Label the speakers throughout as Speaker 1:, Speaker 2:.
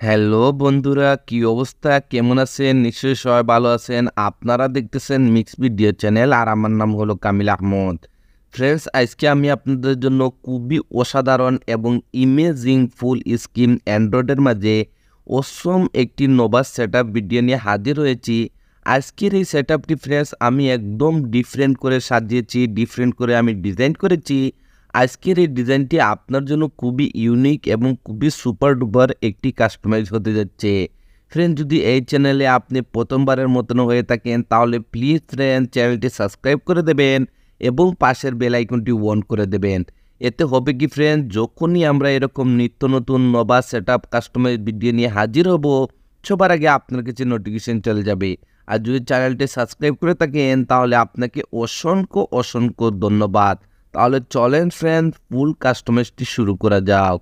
Speaker 1: Hello বন্ধুরা, কি অবস্থা? কেমন আছেন? নিশ্চয়ই সবাই ভালো আছেন। আপনারা দেখতেছেন মিক্স ভিডিও চ্যানেল আর আমার নাম হলো কামিল আহমদ। ফ্রেন্ডস, আজকে আমি আপনাদের জন্য খুবই অসাধারণ এবং ইমেজিং ফুল স্কিম অ্যান্ড্রয়েডের মাঝে অসম একটি নোভা সেটআপ ভিডিও নিয়ে হাজির হয়েছি। আজকের এই সেটআপটি ফ্রেন্ডস আমি একদম ডিফারেন্ট করে সাজিয়েছি, ডিফারেন্ট করে আমি ডিজাইন করেছি। আজকের এই ডিজাইনটি আপনার জন্য খুবই ইউনিক এবং খুবই সুপার ডুপার একটি কাস্টমাইজ হতে যাচ্ছে। ফ্রেন্ড, যদি এই চ্যানেলে আপনি প্রথমবারের মতন হয়ে থাকেন তাহলে প্লিজ ফ্রেন্ড চ্যানেলটি সাবস্ক্রাইব করে দেবেন এবং পাশের বেল আইকনটি অন করে দেবেন। এতে হবে কি ফ্রেন্ড, যখনই আমরা এরকম নিত্য নতুন নবা সেটআপ কাস্টমাইজ ভিডিও নিয়ে হাজির হব, সবার আগে আপনার কাছে নোটিফিকেশন চলে যাবে। আর যদি চ্যানেলটি সাবস্ক্রাইব করে থাকেন তাহলে আপনাকে অসংখ্য অসংখ্য ধন্যবাদ। তাহলে চলেন ফ্রেন্ড, ফুল কাস্টমাইজটি শুরু করা যাক।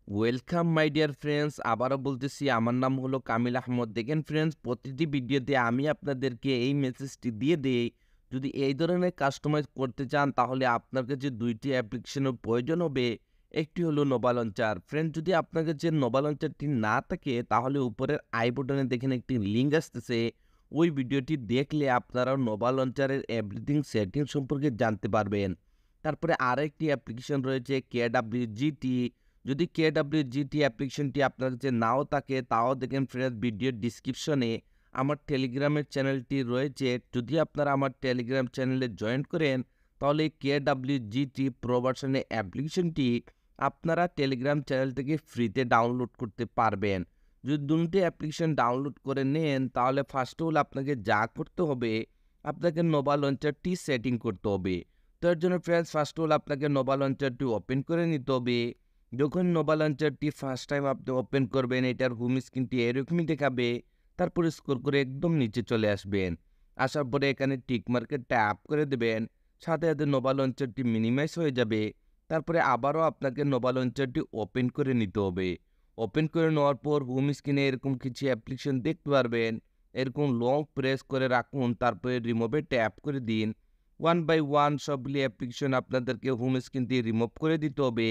Speaker 1: ওয়েলকাম মাই ডিয়ার ফ্রেন্ডস, আবারও বলতেছি আমার নাম হলো কামিল আহমদ। দেখেন ফ্রেন্ডস, প্রতিটি ভিডিওতে আমি আপনাদেরকে এই মেসেজটি দিয়ে দিই, যদি এই ধরনের কাস্টমাইজ করতে চান তাহলে আপনার কাছে দুইটি অ্যাপ্লিকেশনের প্রয়োজন হবে। একটি হলো নোভা লঞ্চার। ফ্রেন্ড, যদি আপনার কাছে নোভা লঞ্চারটি না থাকে তাহলে উপরের আই বাটনে দেখেন একটি লিঙ্ক আসতেছে, ওই ভিডিওটি দেখলে আপনারা নোভা লঞ্চারের এভরিথিং সেটিং সম্পর্কে জানতে পারবেন। তারপরে আরেকটি অ্যাপ্লিকেশন রয়েছে KWGT। যদি KWGT অ্যাপ্লিকেশনটি আপনার কাছে নাও থাকে তাও দেখেন ফ্রেন্ডস, ভিডিওর ডিসক্রিপশনে আমার টেলিগ্রামের চ্যানেলটি রয়েছে। যদি আপনারা আমার টেলিগ্রাম চ্যানেলে জয়েন করেন তাহলে KWGT প্রো ভার্সনের অ্যাপ্লিকেশনটি আপনারা টেলিগ্রাম চ্যানেল থেকে ফ্রিতে ডাউনলোড করতে পারবেন। যদি দুটি অ্যাপ্লিকেশন ডাউনলোড করে নেন তাহলে ফার্স্ট অফ অল আপনাকে যা করতে হবে, আপনাকে নোভা লঞ্চারটি সেটিং করতে হবে। তো এর জন্য ফ্রেন্ডস, ফার্স্ট অফ অল আপনাকে নোভা লঞ্চারটি ওপেন করে নিতে হবে। যখন নোভা লঞ্চারটি ফার্স্ট টাইম আপনি ওপেন করবেন, এটার হোম স্ক্রিনটি এরকমই দেখাবে। তারপর স্ক্রল করে একদম নিচে চলে আসবেন। আসার পরে এখানে টিক মার্কে ট্যাপ করে দেবেন, সাথে সাথে নোভা লঞ্চারটি মিনিমাইজ হয়ে যাবে। তারপরে আবারও আপনাকে নোভা লঞ্চারটি ওপেন করে নিতে হবে। ওপেন করে নেওয়ার পর হোম স্ক্রিনে এরকম কিছু অ্যাপ্লিকেশন দেখতে পারবেন। এরকম লং প্রেস করে রাখুন, তারপরে রিমুভে ট্যাপ করে দিন। ওয়ান বাই ওয়ান সবগুলি অ্যাপ্লিকেশন আপনাদেরকে হোম স্ক্রিন দিয়ে রিমুভ করে দিতে হবে,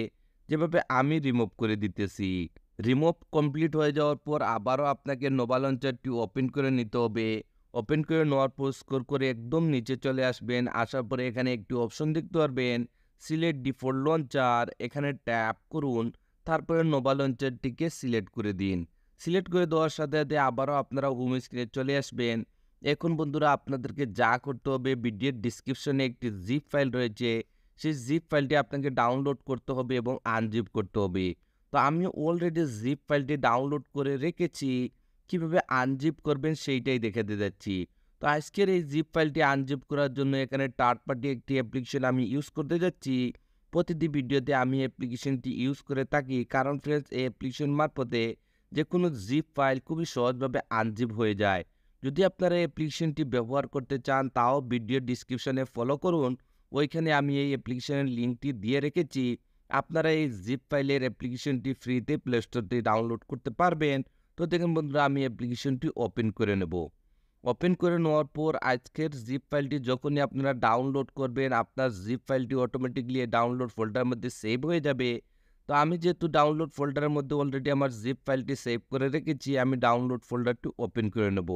Speaker 1: যেভাবে আমি রিমুভ করে দিতেছি। রিমুভ কমপ্লিট হয়ে যাওয়ার পর আবারও আপনাকে নোভা লঞ্চারটি ওপেন করে নিতে হবে। ওপেন করে নেওয়ার পর স্ক্রল করে একদম নিচে চলে আসবেন। আসার পরে এখানে একটি অপশন দেখতে পারবেন, সিলেক্ট ডিফল্ট লঞ্চার। এখানে ট্যাপ করুন, তারপরে নোভা লঞ্চারটিকে সিলেক্ট করে দিন। সিলেক্ট করে দেওয়ার সাথে সাথে আবারও আপনারা হোম স্ক্রিনে চলে আসবেন। এখন বন্ধুরা আপনাদেরকে যা করতে হবে, ভিডিওর ডিসক্রিপশনে একটি জিপ ফাইল রয়েছে, সেই জিপ ফাইলটি আপনাকে ডাউনলোড করতে হবে এবং আনজিপ করতে হবে। তো আমি অলরেডি জিপ ফাইলটি ডাউনলোড করে রেখেছি, কিভাবে আনজিপ করবেন সেইটাই দেখাতে যাচ্ছি। তো আজকের এই জিপ ফাইলটি আনজিপ করার জন্য এখানে থার্ড পার্টি একটি অ্যাপ্লিকেশন আমি ইউজ করতে যাচ্ছি। প্রতিটি ভিডিওতে আমি অ্যাপ্লিকেশনটি ইউজ করে থাকি, কারণ ফ্রেন্ডস এই অ্যাপ্লিকেশন মারফতে যে কোনো জিপ ফাইল খুবই সহজভাবে আনজিপ হয়ে যায়। যদি আপনারা এই অ্যাপ্লিকেশনটি ব্যবহার করতে চান তাও ভিডিও ডিসক্রিপশনে ফলো করুন, ওইখানে আমি এই অ্যাপ্লিকেশনের লিঙ্কটি দিয়ে রেখেছি। আপনারা এই জিপ ফাইলের অ্যাপ্লিকেশনটি ফ্রিতে প্লে স্টোর থেকে ডাউনলোড করতে পারবেন। তো দেখুন বন্ধুরা, আমি অ্যাপ্লিকেশনটি ওপেন করে নেব। ওপেন করে নেওয়ার পর আজকের জিপ ফাইলটি যখনই আপনারা ডাউনলোড করবেন, আপনার জিপ ফাইলটি অটোমেটিকলি ডাউনলোড ফোল্ডারের মধ্যে সেভ হয়ে যাবে। তো আমি যেহেতু ডাউনলোড ফোল্ডারের মধ্যে অলরেডি আমার জিপ ফাইলটি সেভ করে রেখেছি, আমি ডাউনলোড ফোল্ডারটি ওপেন করে নেব।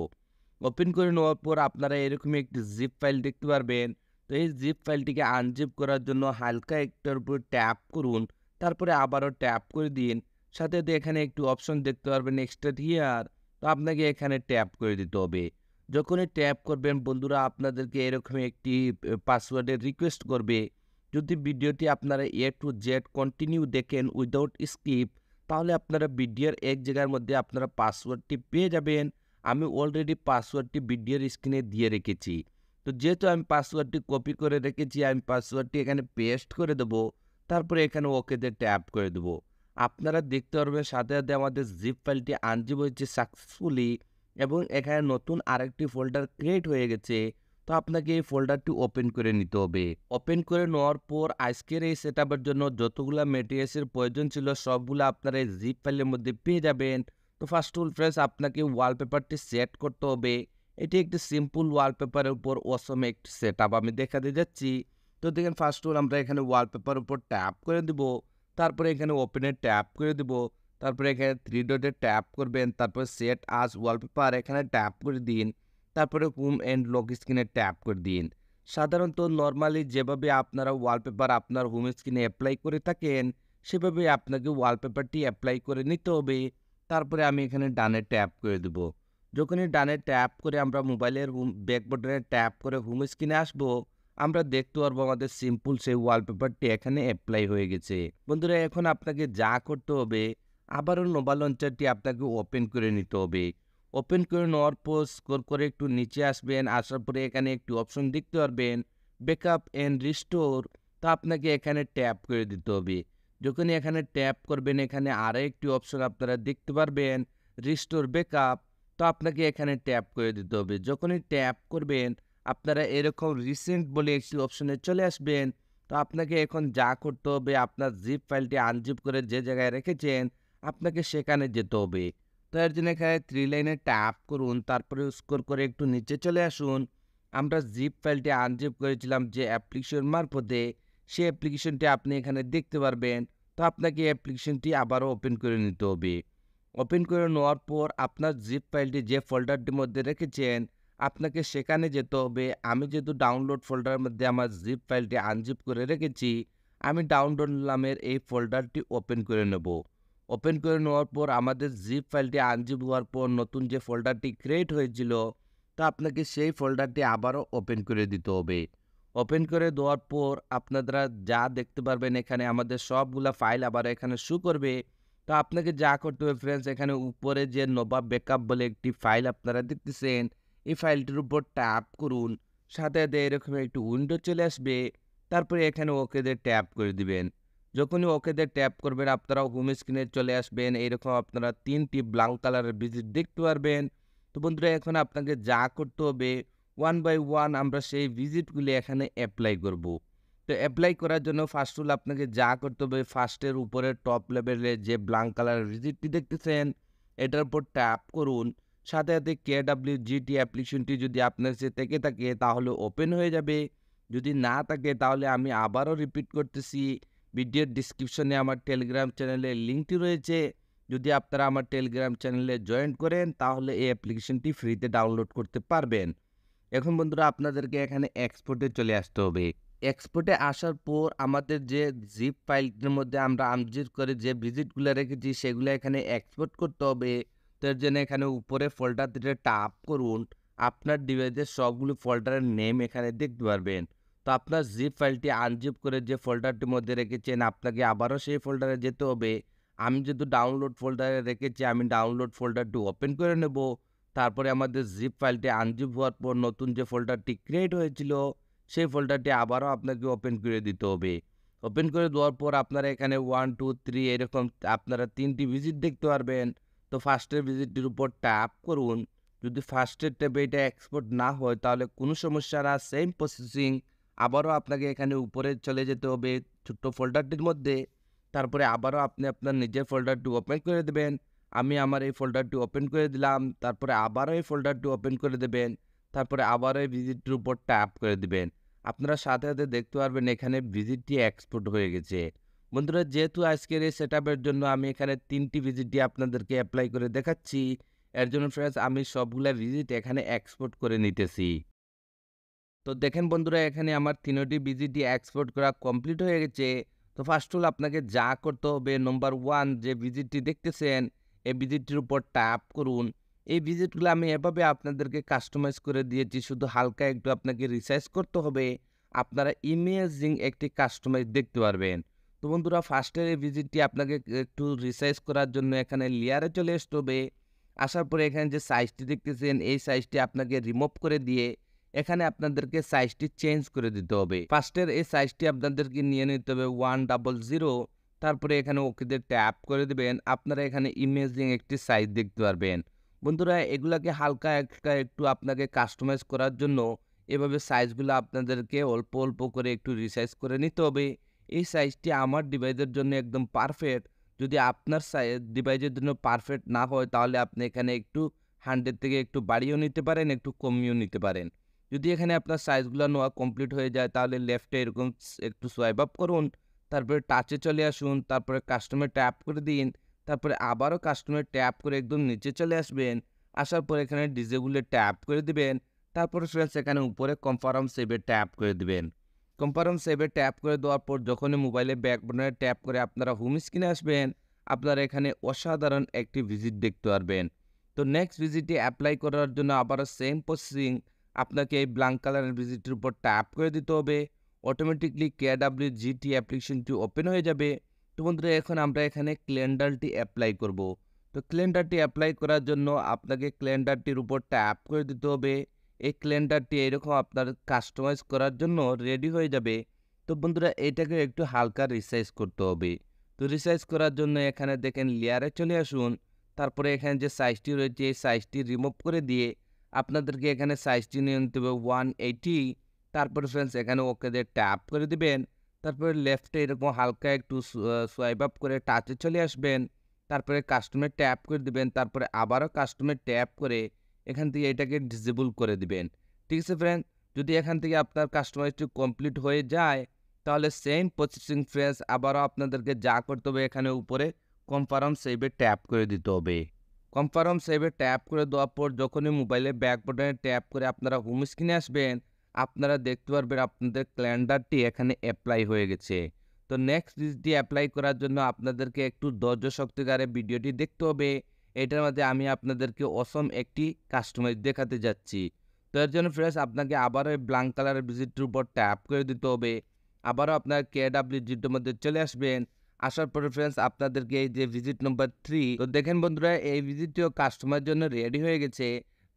Speaker 1: ওপেন করে নেওয়ার পর আপনারা এরকমই একটি জিপ ফাইল দেখতে পারবেন। তো এই জিপ ফাইলটিকে আনজিপ করার জন্য হালকা একটার উপর ট্যাপ করুন, তারপরে আবারও ট্যাপ করে দিন। সাথে সাথে এখানে একটু অপশন দেখতে পারবেন এক্সট্রাক্ট হিয়ার, তো আপনাকে এখানে ট্যাপ করে দিতে হবে। যখনই ট্যাপ করবেন বন্ধুরা, আপনাদেরকে এরকম একটি পাসওয়ার্ডের রিকোয়েস্ট করবে। যদি ভিডিওটি আপনারা এ টু জেড কন্টিনিউ দেখেন উইদাউট স্কিপ, তাহলে আপনারা ভিডিওর এক জায়গার মধ্যে আপনারা পাসওয়ার্ডটি পেয়ে যাবেন। আমি অলরেডি পাসওয়ার্ডটি ভিডিওর স্ক্রিনে দিয়ে রেখেছি। তো যেহেতু আমি পাসওয়ার্ডটি কপি করে রেখেছি, আমি পাসওয়ার্ডটি এখানে পেস্ট করে দেবো, তারপরে এখানে ওকেতে ট্যাপ করে দেবো। আপনারা দেখতে পারবেন সাথে সাথে আমাদের জিপ ফাইলটি আনজিপ হয়েছে সাকসেসফুলি এবং এখানে নতুন আরেকটি ফোল্ডার ক্রিয়েট হয়ে গেছে। তো আপনাকে এই ফোল্ডারটি ওপেন করে নিতে হবে। ওপেন করে নেওয়ার পর আজকের এই সেটআপের জন্য যতগুলো মেটেরিয়ালসের প্রয়োজন ছিল সবগুলো আপনারা এই জিপ ফাইলের মধ্যে পেয়ে যাবেন। তো ফার্স্ট অফ অল ফ্রেন্ডস, আপনাকে ওয়ালপেপারটি সেট করতে হবে। এটি একটি সিম্পল ওয়ালপেপারের উপর অসম একটি সেটআপ আমি দেখাতে যাচ্ছি। তো দেখেন ফার্স্ট অল আমরা এখানে ওয়ালপেপার উপর ট্যাপ করে দিব। তারপরে এখানে ওপেনে ট্যাপ করে দিব। তারপরে এখানে 3 ডটে ট্যাপ করবেন। তারপরে সেট আস ওয়ালপেপার এখানে ট্যাপ করে দিন। তারপরে হোম অ্যান্ড লক স্ক্রিনে ট্যাপ করে দিন। সাধারণত নরমালি যেভাবে আপনারা ওয়ালপেপার আপনার হোম স্ক্রিনে এপ্লাই করে থাকেন, সেভাবে আপনাকে ওয়ালপেপারটি এপ্লাই করে নিতে হবে। তারপরে আমি এখানে ডানে ট্যাপ করে দিব। যখনই ডানে ট্যাপ করে আমরা মোবাইলের ব্যাক বাটনে ট্যাপ করে হোম স্ক্রিনে আসবো, আমরা দেখতে পারবো আমাদের সিম্পল সেই ওয়ালপেপারটি এখানে এপ্লাই হয়ে গেছে। বন্ধুরা এখন আপনাকে যা করতে হবে, আবারও নোভা লঞ্চারটি আপনাকে ওপেন করে নিতে হবে। ওপেন করে নেওয়ার পর স্ক্রল করে একটু নিচে আসবেন, আসার পরে এখানে একটি অপশন দেখতে পারবেন ব্যাকআপ অ্যান্ড রিস্টোর। তো আপনাকে এখানে ট্যাপ করে দিতে হবে। যখনই এখানে ট্যাপ করবেন এখানে আরও একটি অপশন আপনারা দেখতে পারবেন রিস্টোর ব্যাকআপ। তো আপনাকে এখানে ট্যাপ করে দিতে হবে। যখনই ট্যাপ করবেন আপনারা এরকম রিসেন্ট বলে একটি অপশনে চলে আসবেন। তো আপনাকে এখন যা করতে হবে আপনার জিপ ফাইলটি আনজিপ করে যে জায়গায় রেখেছেন আপনাকে সেখানে যেতে হবে। তো এর জন্য এখানে 3 লাইনে ট্যাপ করুন, তারপরে স্ক্রল করে একটু নিচে চলে আসুন। আমরা জিপ ফাইলটি আনজিপ করেছিলাম যে অ্যাপ্লিকেশন মারফতে, সেই অ্যাপ্লিকেশনটি আপনি এখানে দেখতে পারবেন। তো আপনাকে অ্যাপ্লিকেশনটি আবারও ওপেন করে নিতে হবে। ওপেন করে নেওয়ার পর আপনার জিপ ফাইলটি যে ফোল্ডারটির মধ্যে রেখেছেন আপনাকে সেখানে যেতে হবে। আমি যেহেতু ডাউনলোড ফোল্ডারের মধ্যে আমার জিপ ফাইলটি আনজিপ করে রেখেছি, আমি ডাউনলোড নামের এই ফোল্ডারটি ওপেন করে নেব। ওপেন করে নেওয়ার পর আমাদের জিপ ফাইলটি আনজিপ হওয়ার পর নতুন যে ফোল্ডারটি ক্রিয়েট হয়েছিল, তো আপনাকে সেই ফোল্ডারটি আবারও ওপেন করে দিতে হবে। ওপেন করে দেওয়ার পর আপনারা যা দেখতে পারবেন এখানে আমাদের সবগুলা ফাইল আবার এখানে শো করবে। তো আপনাকে যা করতে হবে ফ্রেন্ডস, এখানে উপরে যে নোভা ব্যাকআপ বলে একটি ফাইল আপনারা দেখতেছেন, এই ফাইলটির উপর ট্যাপ করুন। সাথে সাথে এরকম একটি উইন্ডো চলে আসবে। তারপরে এখানে ওকেতে ট্যাপ করে দিবেন। যখনই ওকেতে ট্যাপ করবেন আপনারা হোম স্ক্রিনে চলে আসবেন। এইরকম আপনারা 3টি ব্লাউন কালারের ভিজিট দেখতে পারবেন। তো বন্ধুরা এখন আপনাকে যা করতে হবে ওয়ান বাই ওয়ান আমরা সেই ভিজিটগুলি এখানে অ্যাপ্লাই করব। তো অ্যাপ্লাই করার জন্য ফার্স্ট অল আপনাকে যা করতে হবে ফার্স্টের উপরে টপ লেভেলে যে ব্লাউন কালারের ভিজিটটি দেখতেছেন এটার উপর ট্যাপ করুন। সাথে সাথে KWGT অ্যাপ্লিকেশনটি যদি আপনার কাছে থেকে থাকে তাহলে ওপেন হয়ে যাবে। যদি না থাকে তাহলে আমি আবারও রিপিট করতেছি, ভিডিওর ডিসক্রিপশনে আমার টেলিগ্রাম চ্যানেলের লিঙ্কটি রয়েছে। যদি আপনারা আমার টেলিগ্রাম চ্যানেলে জয়েন করেন তাহলে এই অ্যাপ্লিকেশনটি ফ্রিতে ডাউনলোড করতে পারবেন। এখন বন্ধুরা আপনাদেরকে এখানে এক্সপোর্টে চলে আসতে হবে। এক্সপোর্টে আসার পর আমাদের যে জিপ ফাইলটির মধ্যে আমরা আনজিপ করে যে ভিজিটগুলো রেখেছি সেগুলো এখানে এক্সপোর্ট করতে হবে। তো এর জন্য এখানে উপরে ফোল্ডারটিতে ট্যাপ করুন। আপনার ডিভাইসের সবগুলো ফোল্ডারের নেম এখানে দেখতে পারবেন। তো আপনার জিপ ফাইলটি আনজিপ করে যে ফোল্ডারটির মধ্যে রেখেছেন আপনাকে আবারও সেই ফোল্ডারে যেতে হবে। আমি যেহেতু ডাউনলোড ফোল্ডারে রেখেছি আমি ডাউনলোড ফোল্ডারটি ওপেন করে নেব। তারপরে আমাদের জিপ ফাইলটি আনজিপ হওয়ার পর নতুন যে ফোল্ডারটি ক্রিয়েট হয়েছিল সেই ফোল্ডারটি আবারও আপনাকে ওপেন করে দিতে হবে। ওপেন করে দেওয়ার পর আপনারা এখানে 1, 2, 3 এরকম আপনারা 3টি ভিজিট দেখতে পারবেন। তো ফার্স্টের ভিজিটটির উপর ট্যাপ করুন। যদি ফার্স্টের ট্যাবে এটা এক্সপোর্ট না হয় তাহলে কোনো সমস্যা না, সেম প্রসেসিং আবারও আপনাকে এখানে উপরে চলে যেতে হবে ছোট্ট ফোল্ডারটির মধ্যে। তারপরে আবারও আপনি আপনার নিজের ফোল্ডারটি ওপেন করে দেবেন। আমি আমার এই ফোল্ডারটি ওপেন করে দিলাম। তারপরে আবারও এই ফোল্ডারটি ওপেন করে দেবেন। তারপরে আবারও এই ভিজিটটির উপর ট্যাপ করে দিবেন। আপনারা সাথে সাথে দেখতে পারবেন এখানে ভিজিটটি এক্সপোর্ট হয়ে গেছে। বন্ধুরা যেহেতু আজকের এই সেটআপের জন্য আমি এখানে 3টি ভিজিটই আপনাদেরকে অ্যাপ্লাই করে দেখাচ্ছি। এর জন্য ফ্রেন্ডস আমি সবগুলা ভিজিট এখানে এক্সপোর্ট করে নিতেছি। তো দেখেন বন্ধুরা এখানে আমার 3টি ভিজিটই এক্সপোর্ট করা কমপ্লিট হয়ে গেছে। তো ফার্স্ট অল আপনাকে যা করতে হবে নাম্বার 1 যে ভিজিটটি দেখতেছেন এই ভিজিটটির উপর ট্যাপ করুন। এই ভিজিটগুলো আমি এভাবে আপনাদেরকে কাস্টমাইজ করে দিয়েছি, শুধু হালকা একটু আপনাকে রিসাইজ করতে হবে। আপনারা ইমেজিং একটি কাস্টমাইজ দেখতে পারবেন। তো বন্ধুরা ফার্স্টের এই ভিজিটটি আপনাকে একটু রিসাইজ করার জন্য এখানে লেয়ারে চলে আসতে হবে। আসার পরে এখানে যে সাইজটি দেখতেছেন এই সাইজটি আপনাকে রিমুভ করে দিয়ে এখানে আপনাদেরকে সাইজটি চেঞ্জ করে দিতে হবে। ফার্স্টের এই সাইজটি আপনাদেরকে নিয়ে নিতে হবে 100। তারপরে এখানে ওকেতে ট্যাপ করে দিবেন। আপনারা এখানে ইমেজিং একটি সাইজ দেখতে পারবেন। বন্ধুরা এগুলাকে হালকা একটু আপনাকে কাস্টমাইজ করার জন্য এভাবে সাইজগুলো আপনাদেরকে অল্প অল্প করে একটু রিসাইজ করে নিতে হবে। এই সাইজটি আমার ডিভাইসের জন্য একদম পারফেক্ট। যদি আপনার ডিভাইসের জন্য পারফেক্ট না হয় তাহলে আপনি এখানে একটু 100 থেকে একটু বাড়িয়েও নিতে পারেন, একটু কমিয়েও নিতে পারেন। যদি এখানে আপনার সাইজগুলো নেওয়া কমপ্লিট হয়ে যায় তাহলে লেফটে এরকম একটু সোয়াইপ আপ করুন। তারপরে টাচে চলে আসুন। তারপরে কাস্টমে ট্যাপ করে দিন। তারপরে আবারও কাস্টমে ট্যাপ করে একদম নিচে চলে আসবেন। আসার পর এখানে ডিসেবলে ট্যাপ করে দিবেন। তারপরে ফ্রেন্ডস এখানে উপরে কনফার্ম সেভে ট্যাপ করে দিবেন। কনফার্ম সেভে ট্যাপ করে দেওয়ার পর যখনই মোবাইলে ব্যাক বাটনে ট্যাপ করে আপনারা হোম স্ক্রিনে আসবেন, আপনারা এখানে অসাধারণ একটি ভিজিট দেখতে পারবেন। তো নেক্সট ভিজিটে অ্যাপ্লাই করার জন্য আবারও সেম প্রসেসিং আপনাকে এই ব্ল্যাঙ্ক কালারের ভিজিটের উপর ট্যাপ করে দিতে হবে। অটোমেটিকলি KWGT অ্যাপ্লিকেশনটি ওপেন হয়ে যাবে। তো বন্ধুরা এখন আমরা এখানে ক্যালেন্ডারটি অ্যাপ্লাই করব। তো ক্যালেন্ডারটি অ্যাপ্লাই করার জন্য আপনাকে ক্যালেন্ডারটির উপর ট্যাপ করে দিতে হবে। এই ক্যালেন্ডারটি এরকম আপনার কাস্টমাইজ করার জন্য রেডি হয়ে যাবে। তো বন্ধুরা এটাকে একটু হালকা রিসাইজ করতে হবে। তো রিসাইজ করার জন্য এখানে দেখেন লেয়ারে চলে আসুন। তারপরে এখানে যে সাইজটি রয়েছে এই সাইজটি রিমুভ করে দিয়ে আপনাদেরকে এখানে সাইজটি নিয়ে নিতে হবে 180। তারপরে ফ্রেন্ডস এখানে ওকে দিয়ে ট্যাপ করে দিবেন। তারপরে লেফটে এরকম হালকা একটু সোয়াইপ আপ করে টাচে চলে আসবেন। তারপরে কাস্টমে ট্যাপ করে দিবেন। তারপরে আবারও কাস্টমে ট্যাপ করে এখান থেকে এটাকে ডিসেবল করে দিবেন। ঠিক আছে ফ্রেন্ড? যদি এখান থেকে আপনার কাস্টমাইজটি কমপ্লিট হয়ে যায় তাহলে সেম প্রসেসিং ফ্রেন্ডস আবারও আপনাদেরকে যা করতে হবে এখানে উপরে কনফার্ম সেভে ট্যাপ করে দিতে হবে। কনফার্ম সেভে ট্যাপ করে দেওয়ার পর যখনই মোবাইলে ব্যাক বাটনে ট্যাপ করে আপনারা হোম স্ক্রিনে আসবেন, আপনারা দেখতে পারবেন আপনাদের ক্যালেন্ডারটি এখানে অ্যাপ্লাই হয়ে গেছে। তো নেক্সট ভিজিটটি অ্যাপ্লাই করার জন্য আপনাদেরকে একটু ধৈর্য সহকারে ভিডিওটি দেখতে হবে। এটার মধ্যে আমি আপনাদেরকে অসম একটি কাস্টমাইজ দেখাতে যাচ্ছি। তো এর জন্য ফ্রেন্ডস আপনাকে আবারও এই ব্ল্যাঙ্ক কালারের ভিজিটের উপর ট্যাপ করে দিতে হবে। আবারও আপনার KWGTর মধ্যে চলে আসবেন। আসার পরে ফ্রেন্ডস আপনাদেরকে এই যে ভিজিট নম্বর 3 তো দেখেন বন্ধুরা এই ভিজিটটিও কাস্টমার জন্য রেডি হয়ে গেছে।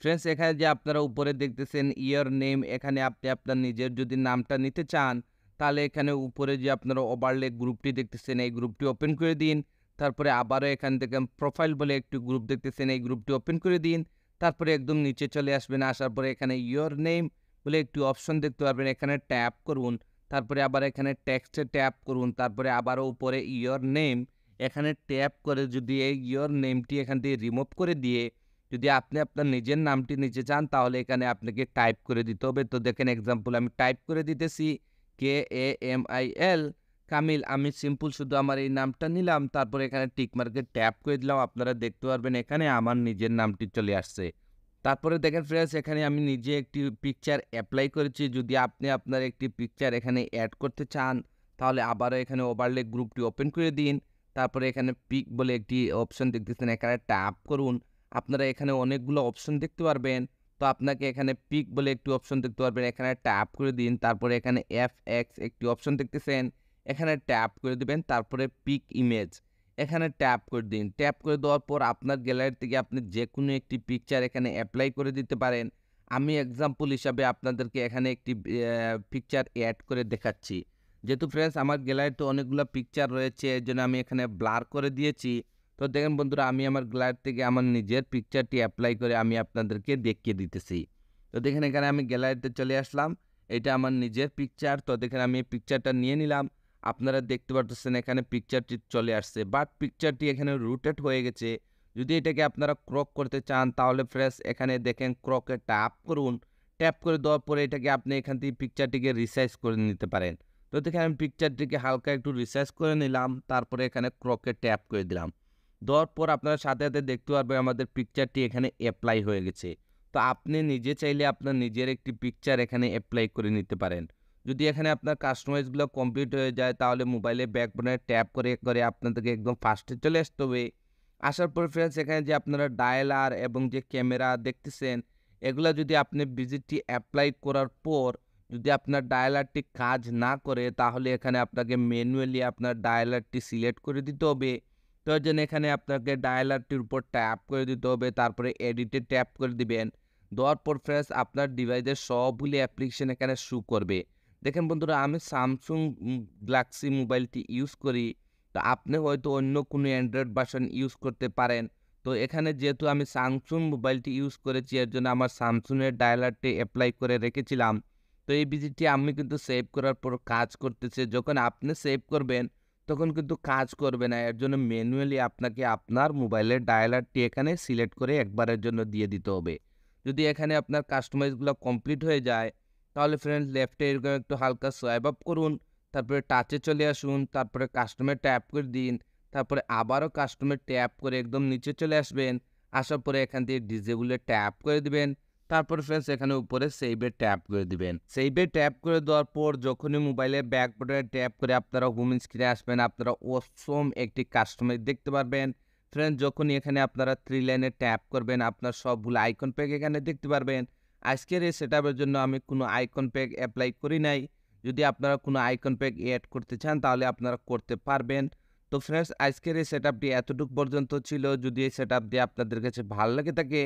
Speaker 1: ফ্রেন্ডস এখানে যে আপনারা উপরে দেখতেছেন ইয়োর নেম, এখানে আপনি আপনার নিজের যদি নামটা নিতে চান তাহলে এখানে উপরে যে আপনারা ওভারলে গ্রুপটি দেখতেছেন এই গ্রুপটি ওপেন করে দিন। তারপরে আবারও এখান থেকে প্রোফাইল বলে একটি গ্রুপ দেখতেছেন এই গ্রুপটি ওপেন করে দিন। তারপরে একদম নিচে চলে আসবেন। আসার পরে এখানে ইয়োর নেম বলে একটি অপশন দেখতে পারবেন, এখানে ট্যাপ করুন। তারপরে আবার এখানে টেক্সটে ট্যাপ করুন। তারপরে আবারও উপরে ইয়োর নেম এখানে ট্যাপ করে যদি এই ইয়োর নেমটি এখান থেকে রিমুভ করে দিয়ে যদি আপনি আপনার নিজের নামটি নিতে চান তাহলে এখানে আপনাকে টাইপ করে দিতে হবে। তো দেখেন এক্সাম্পল আমি টাইপ করে দিতেছি KAMIL কামিল। আমি সিম্পল শুধু আমার এই নামটা নিলাম। তারপরে এখানে টিক মার্কে ট্যাপ করে দিলাম। আপনারা দেখতে পারবেন এখানে আমার নিজের নামটি চলে আসছে। তারপরে দেখেন ফ্রেন্ডস এখানে আমি নিজে একটি পিকচার অ্যাপ্লাই করেছি। যদি আপনি আপনার একটি পিকচার এখানে অ্যাড করতে চান তাহলে আবারও এখানে ওভারলে গ্রুপটি ওপেন করে দিন। তারপরে এখানে পিক বলে একটি অপশন দেখতেছেন, এখানে ট্যাপ করুন। আপনারা এখানে অনেকগুলো অপশন দেখতে পারবেন। তো আপনাকে এখানে পিক বলে একটি অপশন দেখতে পারবেন, এখানে ট্যাপ করে দিন। তারপরে এখানে FX একটি অপশন দেখতেছেন, এখানে ট্যাপ করে দিবেন। তারপরে পিক ইমেজ এখানে ট্যাপ করে দিন। ট্যাপ করে দেওয়ার পর আপনার গ্যালারি থেকে আপনি যেকোনো একটি পিকচার এখানে অ্যাপ্লাই করে দিতে পারেন। আমি এক্সাম্পল হিসাবে আপনাদেরকে এখানে একটি পিকচার অ্যাড করে দেখাচ্ছি। যেহেতু ফ্রেন্ডস আমার গ্যালারিতে অনেকগুলো পিকচার রয়েছে এজন্য আমি এখানে ব্লার করে দিয়েছি। তো দেখেন বন্ধুরা আমি আমার গ্যালারি থেকে আমার নিজের পিকচারটি অ্যাপ্লাই করে আমি আপনাদেরকে দেখিয়ে দিতেছি। তো দেখেন এখানে আমি গ্যালারিতে চলে আসলাম। এটা আমার নিজের পিকচার। তো দেখেন আমি এই পিকচারটা নিয়ে নিলাম। আপনারা দেখতে পারতেছেন এখানে পিকচারটি চলে আসছে, বাট পিকচারটি এখানে রুটেড হয়ে গেছে। যদি এটাকে আপনারা ক্রপ করতে চান তাহলে ফ্রেন্ডস এখানে দেখেন ক্রকে ট্যাপ করুন। ট্যাপ করে দেওয়ার পরে এটাকে আপনি এখান থেকে পিকচারটিকে রিসাইজ করে নিতে পারেন। তো দেখেন আমি পিকচারটিকে হালকা একটু রিসাইজ করে নিলাম। তারপরে এখানে ক্রকে ট্যাপ করে দিলাম। দেওয়ার পর আপনারা সাথে সাথে দেখতে পারবেন আমাদের পিকচারটি এখানে অ্যাপ্লাই হয়ে গেছে। তো আপনি নিজে চাইলে আপনার নিজের একটি পিকচার এখানে অ্যাপ্লাই করে নিতে পারেন। যদি এখানে আপনার কাস্টমাইজগুলো কমপ্লিট হয়ে যায় তাহলে মোবাইলে ব্যাক বাটনে ট্যাপ করে আপনাদেরকে একদম ফার্স্টে চলে আসতে হবে। আসার পর ফ্রেন্ডস এখানে যে আপনারা ডায়ালার এবং যে ক্যামেরা দেখতেছেন এগুলা যদি আপনি ভিজিটটি অ্যাপ্লাই করার পর যদি আপনার ডায়ালারটি কাজ না করে তাহলে এখানে আপনাকে ম্যানুয়ালি আপনার ডায়ালারটি সিলেক্ট করে দিতে হবে। তো এর জন্য এখানে আপনাকে ডায়ালারটির উপর ট্যাপ করে দিতে হবে। তারপরে এডিটে ট্যাপ করে দিবেন। দেওয়ার পর ফ্রেন্ডস আপনার ডিভাইসের সবগুলি অ্যাপ্লিকেশন এখানে শো করবে। দেখেন বন্ধুরা আমি স্যামসুং গ্যালাক্সি মোবাইলটি ইউজ করি। তো আপনি হয়তো অন্য কোনো অ্যান্ড্রয়েড ভার্সন ইউজ করতে পারেন। তো এখানে যেহেতু আমি স্যামসুং মোবাইলটি ইউজ করেছি এর জন্য আমার স্যামসুংয়ের ডায়ালারটি অ্যাপ্লাই করে রেখেছিলাম। তো এই ভিজিটটি আমি কিন্তু সেভ করার পর কাজ করতেছে। যখন আপনি সেভ করবেন তখন কিন্তু কাজ করবে না। এর জন্য ম্যানুয়ালি আপনাকে আপনার মোবাইলের ডায়ালারটি এখানে সিলেক্ট করে একবারের জন্য দিয়ে দিতে হবে। যদি এখানে আপনার কাস্টমাইজগুলো কমপ্লিট হয়ে যায়, তাহলে ফ্রেন্ডস লেফটে এরকম একটু হালকা সোয়াইপ আপ করুন। তারপরে টাচে চলে আসুন। তারপরে কাস্টমে ট্যাপ করে দিন। তারপরে আবারও কাস্টমে ট্যাপ করে একদম নিচে চলে আসবেন। আসার পরে এখান থেকে ডিসেবলে ট্যাপ করে দিবেন। তারপর ফ্রেন্ডস এখানে উপরে সেভ এ ট্যাপ করে দিবেন। সেভ এ ট্যাপ করে দেওয়ার পর যখনই মোবাইলের ব্যাক বাটনে ট্যাপ করে আপনারা হোম স্ক্রিনে আসবেন, আপনারা অসম একটি কাস্টমাইজ দেখতে পারবেন। ফ্রেন্ডস যখনই এখানে আপনারা 3 লাইনে ট্যাপ করবেন, আপনার সবগুলো আইকন প্যাক এখানে দেখতে পারবেন। আজকের এই সেটআপের জন্য আমি কোনো আইকন প্যাক এপ্লাই করি নাই। যদি আপনারা কোনো আইকন প্যাক এড করতে চান তাহলে আপনারা করতে পারবেন। তো ফ্রেন্ডস আজকের এই সেটআপটি এতটুকু পর্যন্ত ছিল। যদি এই সেটআপ দিয়ে আপনাদের কাছে ভালো লেগে থাকে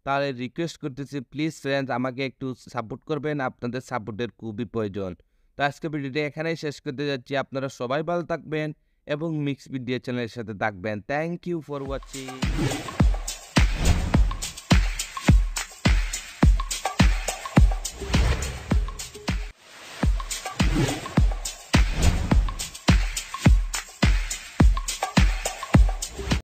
Speaker 1: তাহলে রিকোয়েস্ট করতেছি প্লিজ ফ্রেন্ডস আমাকে একটু সাপোর্ট করবেন। আপনাদের সাপোর্টের খুবই প্রয়োজন। তো আজকের ভিডিওটি এখানেই শেষ করতে যাচ্ছি। আপনারা সবাই ভালো থাকবেন এবং মিক্স ভিডিও চ্যানেলের সাথে থাকবেন। Thank you for watching.